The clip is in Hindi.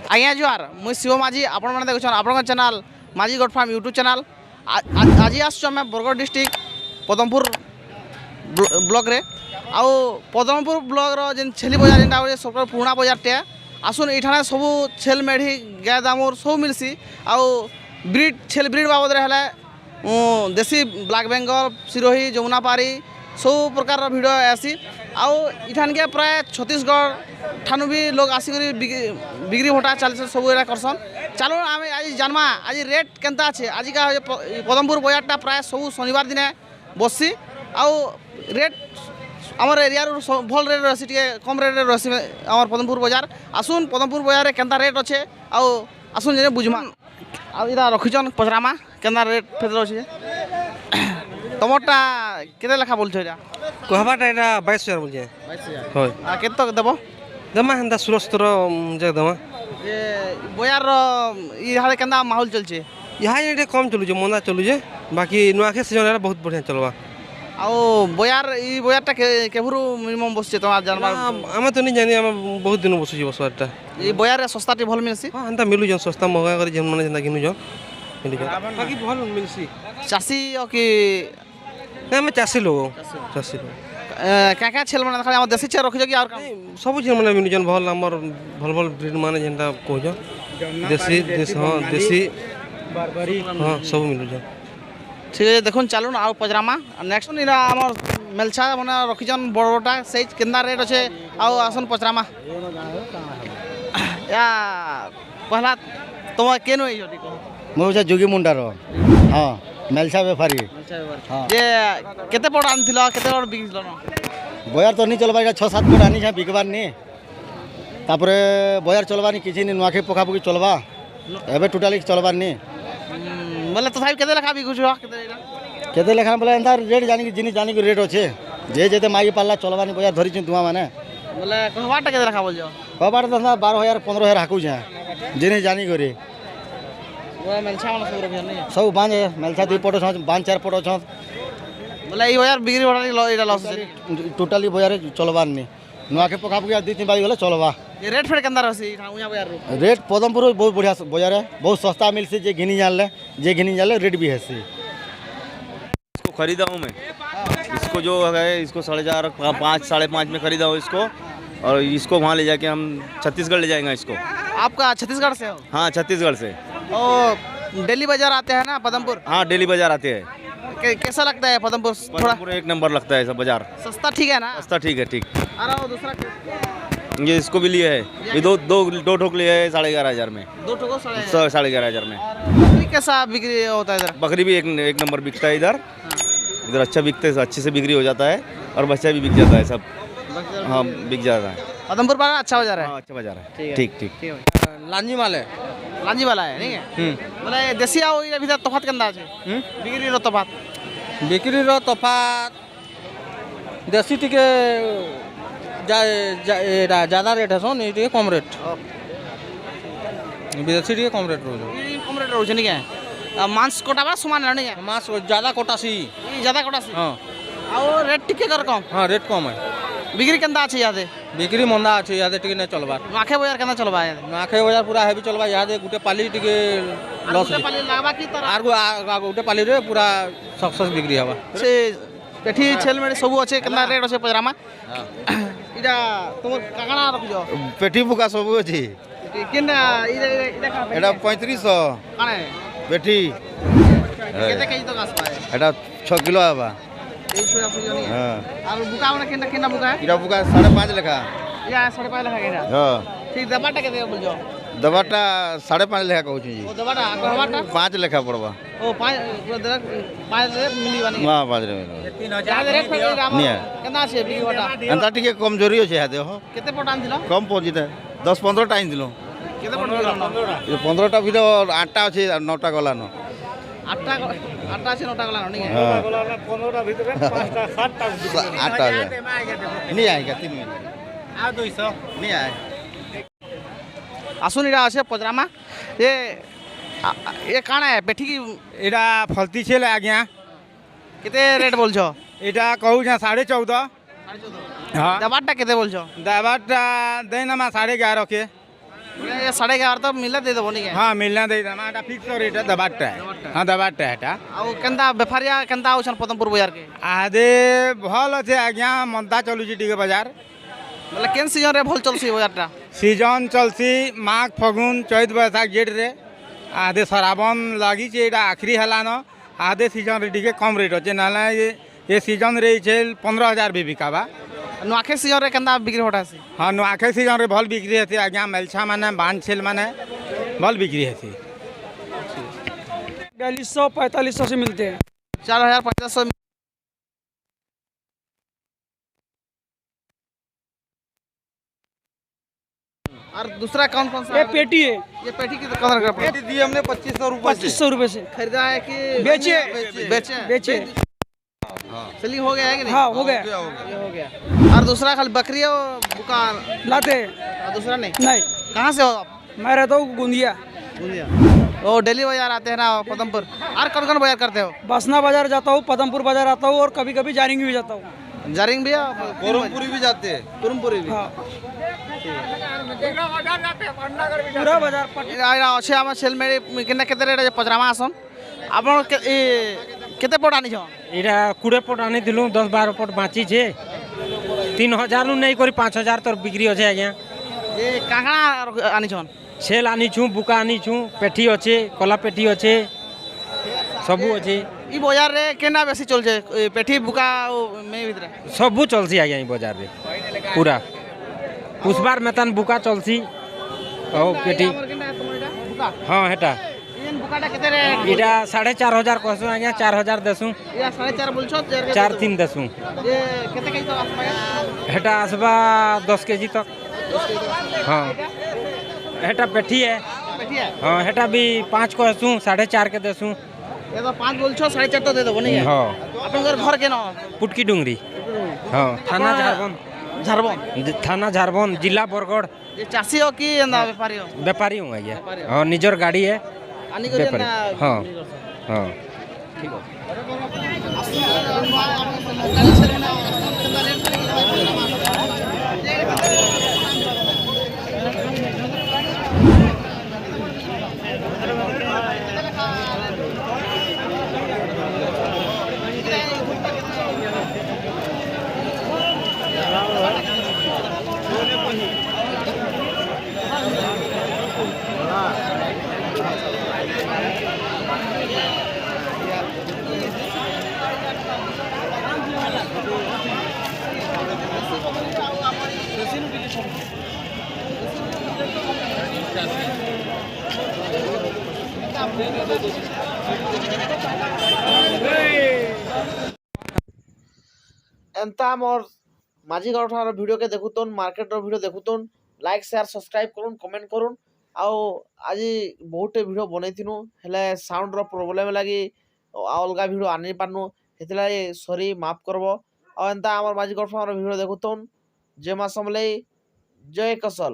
आज्ञा जुआर मुई शिव माझी आपण मैंने देखुन आपण चैनल माझी गोट फार्म यूट्यूब चैनल आज आम बरगढ़ डिस्ट्रिक्ट पदमपुर ब्लॉक रे आउ पदमपुर ब्लॉक जेन छेली बजार जेनटा सब पुराना बजार टे आसुन ये सब छेल मेढ़ी गाय दामुर सब मिलसी आउ ब्रिड छेल ब्रिड बाबद देसी ब्लैक बेंगल सिरोही जमुनापारी सब प्रकार भिड आसी आउ इठान के प्राय छत्तीसगढ़ ठानु भी लोग आसिक बिक्री भटा चलते सब करसन। चलो आम आज जानमा आज रेट केनता अच्छे आज का पदमपुर बजारटा प्राय सब शनिवार दिन बसी आउ रेट आमर एरिया भल रेट रही टे कम रेट रही आम पदमपुर बजार आसुन पदमपुर बजार केनता रेट अच्छे आसुन जे बुझमा आदा रखीचन पचरामा केनता रेट फेर अच्छे टमाटा केते लेखा बोलछो एटा कहबाटा एटा 22,000 बोलछे 22,000 होय आ केते तक देबो दमा हंदा 16 जे दमा जे बजार इहारे केनता माहौल चलछे यहाँ ये कम चलुजे मंदा चलुजे बाकी नुआखे सीजन बहुत बढ़िया चलवा आउ बजार ई बजारटा केभुरु मिनिमम बसछे तमा जानबा आमे तो नहीं जानी आमे बहुत दिन बसुजी बसवारटा ई बजार रे सस्ता टी भल मिलसी हां हंदा मिलु जन सस्ता महंगा कर जन माने जंदा किनु जन बाकी भल मिलसी चासी ओ कि ना मैं चासी लोग क्या क्या छेल माने खाली हम देसी छेल रखिजो कि और काम सब छेल माने मिलु जन भल हमर भल भल ब्रीड माने जंदा कहजो देसी देसी बारबारी हां सब मिलु जन ठीक है देखुन चलुन आउ पजरामा नेक्स्ट इरा हमर मेलछा माने रखिजन बड़बटा साइज केंदा रेट अच्छे आउ आसन पजरामा या पहला तुम केनो होई मुझे जोगी मुंडार हाँ मेलछा बेपारी जे केते पड़ आनथिलो केते पड़ बिकिलो न बजार तो नहीं चलवा 6-7 पड़ आनी बिकबार नहीं तापर बजार चलवानी किसी नहीं नुआखे पकापुकी चलवा एबे टोटाली चलवार नहीं बोले तो केते लेखा बिकुछो केते लेखा बोले एंता रेट जानी जिनी जानी को रेट अच्छे जे जेते मागी पाला चलवानी बजार धरी दुआ माने बोले कहबाटा केते लेखा बोलजो कहबार तो 12,000-15,000 हाकू जा जिनी जानी करी मेलछा मन सब रखियो नहीं सब बांझ मेलछा 2 पट छ बांझ 4 पट छ बोले ई बजार बिक्री बड़ा इटा लॉस टोटाली बजार चलवार नहीं नुआखे पकापुकी 2-3 बारी गले चलवा ये रेट फेर केंदा रहसी उया बजार रो रेट पदमपुर बहुत बढ़िया बजार है बहुत सस्ता मिलसी जे घिनी जानले रेट भी है सी इसको खरीदा हूँ मैं इसको जो है इसको 4,500 5.5 में खरीदा हूँ इसको और इसको वहाँ ले जाके हम छत्तीसगढ़ ले जाएंगे इसको। आपका छत्तीसगढ़ से हो हाँ छत्तीसगढ़ से ओ डेली बाजार आते हैं ना पदमपुर हाँ डेली बाजार आते हैं। कैसा लगता है पदमपुर थोड़ा पदमपुर एक नंबर लगता है सब बाजार सस्ता ठीक है ना सस्ता ठीक है ठीक। अरे वो दूसरा ये इसको भी लिए है ये दो ठोक लिए है 11,500 में 2 ठोको 11,500 में। बकरी कैसा बिक्री होता है इधर बकरी भी एक नंबर बिकता है इधर इधर अच्छा बिकते है अच्छे से बिक्री हो जाता है और बच्चा भी बिक जाता है सब हाँ बिक जाता है। पदमपुर बाजार अच्छा बाजार है हाँ अच्छा बाजार है ठीक। लांजी माले लांजी वाला है नहीं है बोले देसी आओ ये भीतर तफात केंदा আছে बिक्री रो तफात बिक्री रो तफात देसी टिके ज्यादा रेट है सोन ये कम रेट विदेशी टिके कम रेट रोज कम रेट रोज नहीं है मांस कोटा बा समान है नहीं है मास ज्यादा कोटासी ज्यादा कोटा से हां और रेट टिके कर कम हाँ रेट कम है बिक्री केंदा আছে यादे बिक्री मंदा আছে यादे टिके नहीं चलबा नाखे बाजार केंदा चलबा यादे नाखे बाजार पूरा हेवी चलबा यादे गुटे पाली टिके लॉस गुटे पाली लागबा की तरह आर गुटे पाली रे पूरा सक्सेस बिक्री हवा से पेठी छेल मेरे सब अच्छे केंदा रेट अच्छे पजरामा इडा तुम काकाना रखजो पेटी बुका सब अच्छी केना इडा का एटा 3500 काने पेटी केते केजी तो गास पाए एटा 6 किलो आबा এই ছুয়া ফুজো নি हां আর বুকা মানে কেনা কেনা বুকা इरा बुका 5.5 लेखा या 5.5 লাখ কেনা हां ঠিক দবাটা কেতে বলজো दबाटा 5.5 लेखा कहू छी ও দবাটা कहवाटा 5 लेखा पड़बा ओ 5 रे मिली बानी हां 5 रे 3000 रे फेर राम नहीं है। केना छे बिगोटा एंता टिके कमजोरी होछे हाते हो केते पटान दिलो कम पहुंचीते 10-15 टाइम दिलो केते पटान ये 15 टा भीतर 8 टा अछि 9 टा गला न आठटा आठटा से 9टा गला नहीं है हां 15 टा भीतर 5 टा 7 टा 8 टा नहीं आएगा 3 मिनट आ 200 नहीं आए আসুন এটা আছে পজরামা এ এ কাଣା পেঠি কি এটা ফলতি ছিল আজ্ঞা কেতে রেট বলছো এটা कहू 14.5 हाँ দবাটা কেতে বলছো दाबाटा देना 11.5 के ये 11.5 तो मिले दे देबो नहीं हाँ मिलना दे दमा एटा फिक्स रेट है दबाटा है हाँ दबाटा है एटा आउ केंता बेफारिया केंता आउछन पदमपुर बाजार के आदे भल अच्छे आज्ञा मंदा चलुची टिके बाजार मतलब केन सीजन रे भल चलसी बाजारटा सीजन चलसी माघ फगुन चैत बैसाख जेठ रे आदे सराबन लगी एटा आखिरी हलान आधे सीजन रे टिके कम रेट अच्छे ना ये सीजन रे छे 15,000 भी बिकाबा नुआखे सीजन रे केंता बिक्री होटासी हाँ नुआखे सीजन रे भल बिक्री हेसी आज्ञा मेलछा माने बांध छेल माने भल बिक्री हेसी 4200-4500 से मिलते हैं 4,500 और दूसरा कौन कौन सा ये पेटी है, ये पेटी की दुकान का पेटी दिए हमने 2500 रुपए से खरीदा है कि बेचे बेचे बेचे। सेलिंग हो गया है कि नहीं हाँ हो गया, ये हो गया। और दूसरा खाली बकरी और दुकान लाते हैं। और दूसरा नहीं नहीं, कहाँ से हो आप मैं रहता हूँ गोंदिया। वो डेली बाजार आते हैं ना पदमपुर। और कौन कौन बाजार करते हो बसना बाजार जाता हूँ, पदमपुर बाजार आता हूँ और कभी कभी जारिंग भी जाता हूँ। जारिंग भी है कोरमपुरी भी जाते हैं कुरुमपुरी भी हाँ पूरा बाजार अच्छे आम सेल मेरी केना केते रेट पचरामा आसन आपन केते पट आनी छ एटा 20 पट आनी दिलु 10-12 पट बाँची छे 3,000 नहीं करी 5,000 तोर बिक्री अच्छे आज्ञा ये काका आनी छन छेल आनी छू बुका आनी छू पेठी अच्छे कला पेठी अच्छे सबू अच्छे ई बाजार रे केना बेसी चल छे पेठी बुका में भीतर सबू चलसी आज्ञा ई बाजार रे पूरा पुष्पार मेतन बुका चलसी ओ पेठी हाँ हेटा इन बुकाटा केते रे एटा 4,500 कहसु आज्ञा 4,000 देसु या 4.5 बोलछो 4-3 देसु ये केते केजी तो आसबा हेटा आसबा 10 केजी तक हाँ हेटा पेठी है पेठी है हाँ हेटा भी 5 कहसु 4.5 के देसु ये तो 5 बोलछो 4.5 तो दे देबो नहीं हाँ आपन घर के न पुटकी डुंगरी हाँ थाना झारबन झारबन थाना झारबन जिला बरगढ़ ये चासी हो कि एंदा व्यापारी हो व्यापारी हूँ आज्ञा हाँ निजर गाड़ी है आनी को व्यापारी ना हाँ हाँ एंता मोर माझी गाँव भिडियो के देखुतन मार्केट भिडियो देखुतन लाइक शेयर सब्सक्राइब करुन कमेंट करुन आउ आज बहुत भिडियो बनईथिनु हेले साउंड रो प्रॉब्लम लगी अलग भिडियो आनी पारनु हेतिला सॉरी माफ करबो आ एंता हमर माझी गाँव भिडियो देखुतन जय मां समलेई जय कसल।